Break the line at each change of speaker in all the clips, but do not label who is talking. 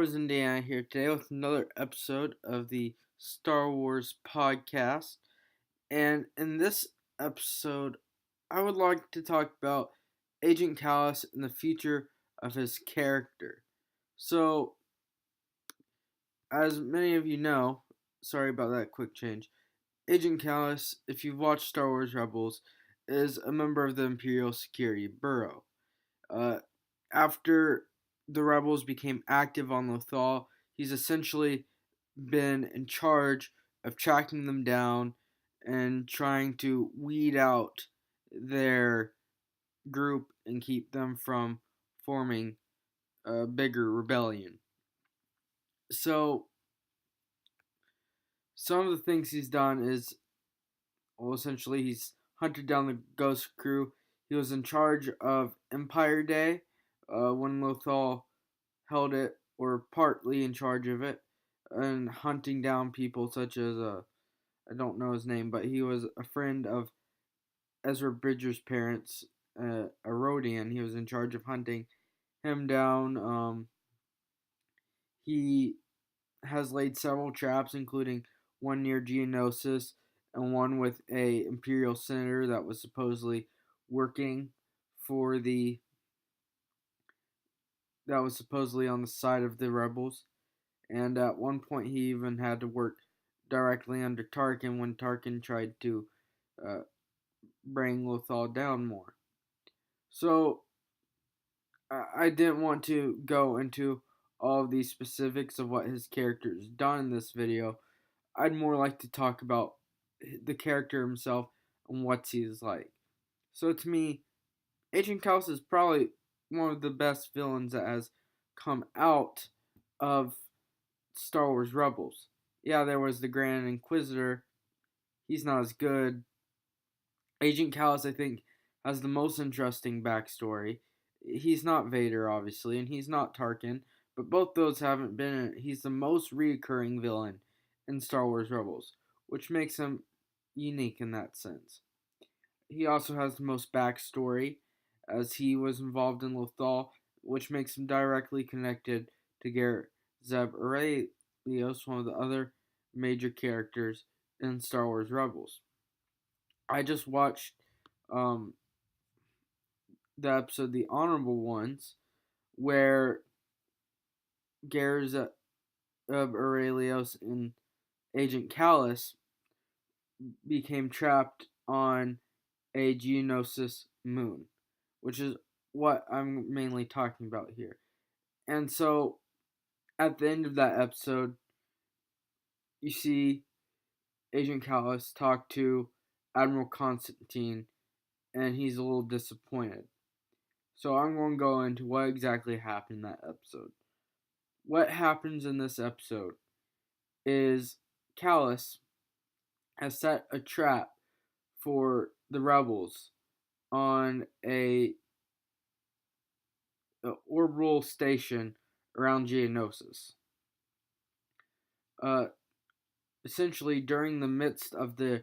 Wars Indiana here today with another episode of the Star Wars podcast. And in this episode, I would like to talk about Agent Kallus and the future of his character. So, as many of you know, sorry about that quick change, Agent Kallus, if you've watched Star Wars Rebels, is a member of the Imperial Security Bureau. Uh, After the rebels became active on Lothal, he's essentially been in charge of tracking them down and trying to weed out their group and keep them from forming a bigger rebellion. So, some of the things he's done is, well, essentially, he's hunted down the Ghost Crew. He was in charge of Empire Day when Lothal held it, or partly in charge of it, and hunting down people such as I don't know his name, but he was a friend of Ezra Bridger's parents, a Rodian. He was in charge of hunting him down. He has laid several traps, including one near Geonosis and one with a Imperial senator that was supposedly working for the that was supposedly on the side of the rebels. And at one point, he even had to work directly under Tarkin when Tarkin tried to uh, bring Lothal down more. So I didn't want to go into all of these specifics of what his character has done in this video. I'd more like to talk about the character himself and what he's like. So to me, Agent Kallus is probably one of the best villains that has come out of Star Wars Rebels. Yeah, there was the Grand Inquisitor. He's not as good. Agent Kallus, I think, has the most interesting backstory. He's not Vader, obviously, and he's not Tarkin, but both those haven't been in it. He's the most reoccurring villain in Star Wars Rebels, which makes him unique in that sense. He also has the most backstory, as he was involved in Lothal, which makes him directly connected to Garrett Zeb Aurelios, one of the other major characters in Star Wars Rebels. I just watched um, the episode The Honorable Ones, where Garrett Zeb Aurelios and Agent Kallus became trapped on a Geonosis moon, which is what I'm mainly talking about here. And so, at the end of that episode, you see Agent Kallus talk to Admiral Constantine, and he's a little disappointed. So I'm going to go into what exactly happened in that episode. What happens in this episode is Kallus has set a trap for the rebels on a orbital station around Geonosis. Uh, Essentially, during the midst of the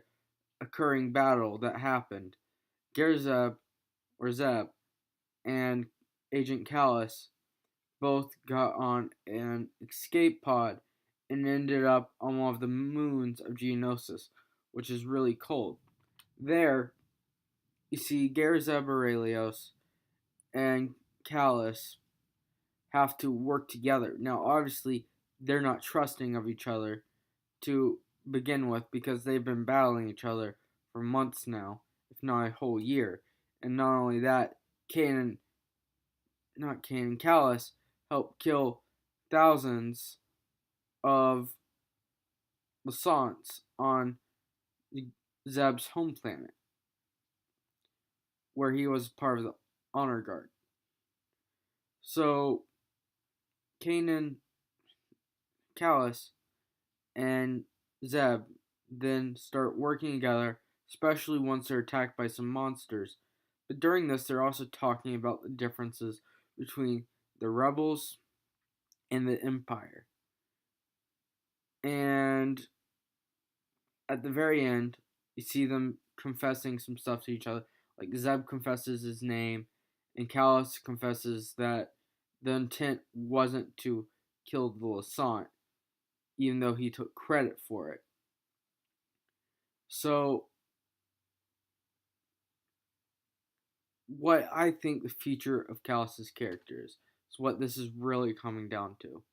occurring battle that happened, Gerzeb or Zeb and Agent Kallus both got on an escape pod and ended up on one of the moons of Geonosis, which is really cold. There, you see Gerzeb Aurelios and Kallus have to work together. Now, obviously, they're not trusting of each other to begin with because they've been battling each other for months now, if not a whole year. And not only that, Kallus helped kill thousands of Lasants on Zeb's home planet, where he was part of the honor guard. So, Kanan, Kallus, and Zeb then start working together, especially once they're attacked by some monsters. But during this, they're also talking about the differences between the rebels and the Empire. And at the very end, you see them confessing some stuff to each other. Like Zeb confesses his name, and Kallus confesses that the intent wasn't to killed the Lassant, even though he took credit for it. So, what I think the future of Callus's character is what this is really coming down to.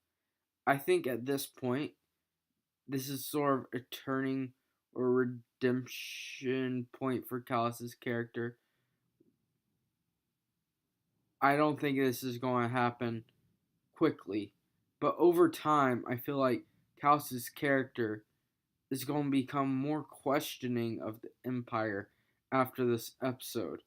I think at this point, this is sort of a turning or redemption point for Callus's character. I don't think this is going to happen quickly, but over time, I feel like Callus's character is going to become more questioning of the Empire after this episode,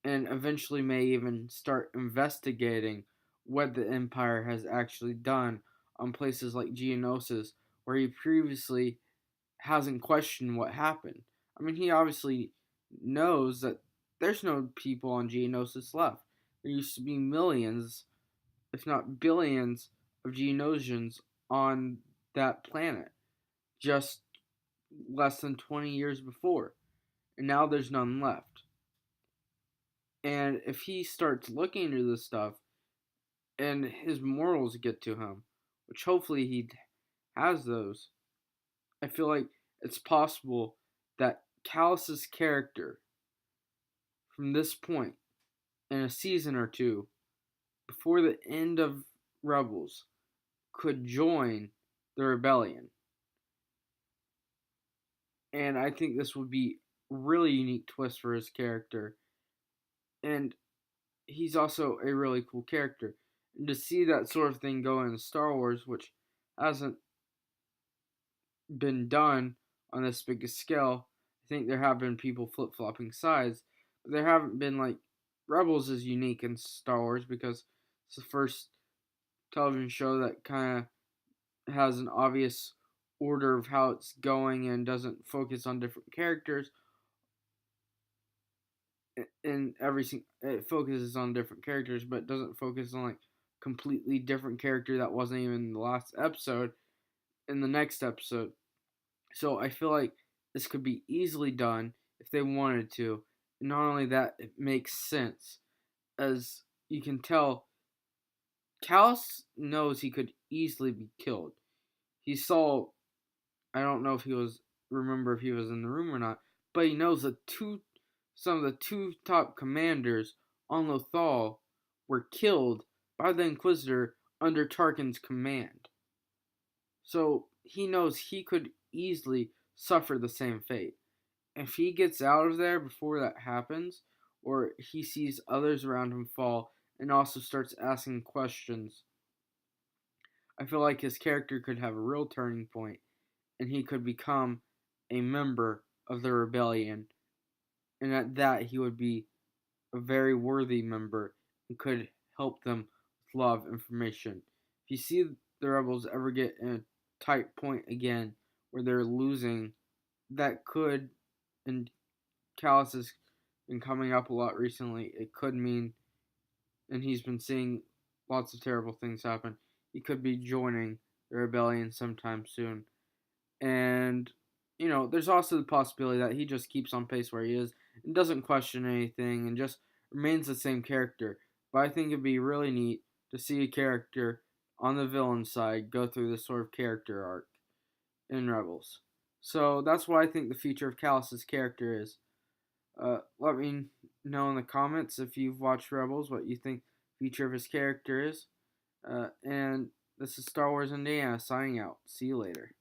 and eventually may even start investigating what the Empire has actually done on places like Geonosis, where he previously hasn't questioned what happened. I mean, he obviously knows that there's no people on Geonosis left. There used to be millions, if not billions, of Geonosians on that planet just less than 20 years before. And now there's none left. And if he starts looking into this stuff and his morals get to him, which hopefully he has those, I feel like it's possible that Callus's character from this point in a season or two before the end of Rebels could join the rebellion. And I think this would be a really unique twist for his character. And he's also a really cool character. And to see that sort of thing go in Star Wars, which hasn't been done on this big a scale, I think there have been people flip flopping sides, but there haven't been like Rebels is unique in Star Wars because it's the first television show that kind of has an obvious order of how it's going and doesn't focus on different characters. In it focuses on different characters, but doesn't focus on like completely different character that wasn't even in the last episode in the next episode. So I feel like this could be easily done if they wanted to. And not only that, it makes sense. As you can tell, Kallus knows he could easily be killed. He saw, I don't know if he was, remember if he was in the room or not, but he knows that some of the two top commanders on Lothal were killed by the Inquisitor under Tarkin's command. So he knows he could easily suffer the same fate. If he gets out of there before that happens, or he sees others around him fall and also starts asking questions, I feel like his character could have a real turning point and he could become a member of the rebellion. And at that, he would be a very worthy member and could help them with a lot of information. If you see the rebels ever get in a tight point again where they're losing, that could, and Kallus has been coming up a lot recently, it could mean, and he's been seeing lots of terrible things happen, he could be joining the rebellion sometime soon. And, there's also the possibility that he just keeps on pace where he is and doesn't question anything and just remains the same character. But I think it'd be really neat to see a character on the villain side go through this sort of character arc in Rebels. So that's what I think the future of Callus's character is. Let me know in the comments if you've watched Rebels what you think the future of his character is. And this is Star Wars Indiana signing out. See you later.